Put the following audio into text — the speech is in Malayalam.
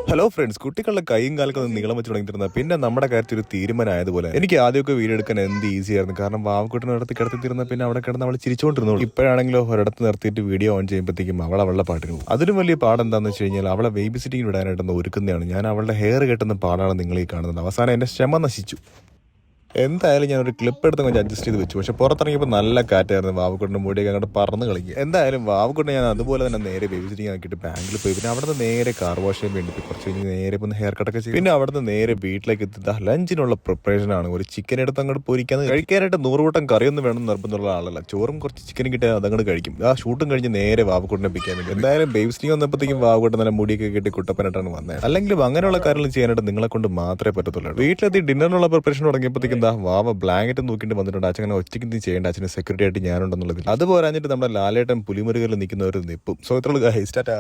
ഹലോ ഫ്രണ്ട്സ്, കുട്ടികളുടെ കൈയും കാലൊക്കെ ഒന്ന് നീളം വെച്ച് തുടങ്ങിയിരുന്ന പിന്നെ നമ്മുടെ കാര്യത്തിൽ ഒരു തീരുമാനമായതുപോലെ എനിക്ക് ആദ്യമൊക്കെ വീഡിയോ എടുക്കാൻ എന്ത് ഈസി ആയിരുന്നു. കാരണം വാവക്കുട്ടിനെ ഒരിടത്ത് കിടത്തിയിരുന്ന പിന്നെ അവിടെ കിടന്ന് അവൾ ചിരിച്ചുകൊണ്ടിരുന്നു. ഇപ്പോഴാണെങ്കിലോ ഒരിടത്ത് നിർത്തിയിട്ട് വീഡിയോ ഓൺ ചെയ്യുമ്പോഴത്തേക്കും അവളുടെ പാട്ടിന് പോകും. അതിലും വലിയ പാടെന്താണെന്ന് വെച്ച് കഴിഞ്ഞാൽ അവളെ ബേബി സിറ്റിംഗ് വിടാനായിട്ടൊന്ന് ഒരുക്കുന്നതാണ്. ഞാൻ അവളുടെ ഹെയർ കെട്ടുന്ന പാടാണ് നിങ്ങൾ ഈ കാണുന്നത്. അവസാനം എന്റെ ക്ഷമ നശിച്ചു. എന്തായാലും ഞാനൊരു ക്ലിപ്പ് എടുത്ത് கொஞ்சം അഡ്ജസ്റ്റ് ചെയ്ത് വെച്ചു. പക്ഷെ പുറത്തിറങ്ങിയപ്പോൾ നല്ല കാറ്റായിരുന്നു. വാവക്കുട്ടിന്റെ മുടിയൊക്കെ അങ്ങോട്ട് പറന്ന് കളിക്കുക. എന്തായാലും വാവക്കുട്ടിനെ ഞാൻ അതുപോലെ തന്നെ നേരെ ബേബി സിറ്റിംഗ് ആക്കിയിട്ട് ബാങ്കിൽ പോയി. പിന്നെ അവിടെ നിന്ന് നേരെ കാർ വാഷ് ചെയ്യാൻ വേണ്ടി കുറച്ച് കഴിഞ്ഞ് നേരെ ഒന്ന് ഹെയർ കട്ടൊക്കെ ചെയ്യും. പിന്നെ അവിടെ നിന്ന് നേരെ വീട്ടിലേക്ക് എത്തി ലഞ്ചിനുള്ള പ്രിപ്പറേഷൻ ആണ്. ഒരു ചിക്കൻ എടുത്ത് അങ്ങോട്ട് പൊരിക്കാൻ കഴിക്കാനായിട്ട് 100 കൂട്ടം കറിയൊന്നും വേണം നിർബന്ധമുള്ള ആളല്ല. ചോറും കുറച്ച് ചിക്കനും കിട്ടിയാൽ അതങ്ങോട്ട് കഴിക്കും. ആ ഷൂട്ടും കഴിഞ്ഞ് നേരെ വാവക്കുട്ടിനെ പിക്കാൻ വേണ്ടി. എന്തായാലും ബേബി സിറ്റിംഗ് വന്നപ്പോഴത്തേക്കും വാവക്കുട്ടൻ നല്ല മുടിയൊക്കെ കെട്ടി കുട്ടപ്പനായിട്ടാണ് വന്നത്. അല്ലെങ്കിൽ അങ്ങനെയുള്ള കാര്യങ്ങൾ ചെയ്യാനായിട്ട് നിങ്ങളെ കൊണ്ട് മാത്രമേ പറ്റത്തുള്ളൂ. വീട്ടിലെത്തി ഡിന്നറിനുള്ള പ്രിപ്പറേഷൻ തുടങ്ങിയപ്പോഴത്തേക്കും വാവ ബ്ലാങ്കറ്റ് നോക്കിയിട്ട് വന്നിട്ടുണ്ട്. അച്ഛനെ ഒറ്റയ്ക്ക് ചെയ്യേണ്ട, അച്ഛന് സെക്യൂരിറ്റി ആയിട്ട് ഞാനുണ്ടെന്നുള്ളതിൽ. അത് പോരാഞ്ഞിട്ട് നമ്മുടെ ലാലേട്ടൻ പുലിമുരുകളിൽ നിൽക്കുന്ന ഒരു നിപ്പും. സോ ഇത്രയുള്ള ഗൈസ്, ടാറ്റാ.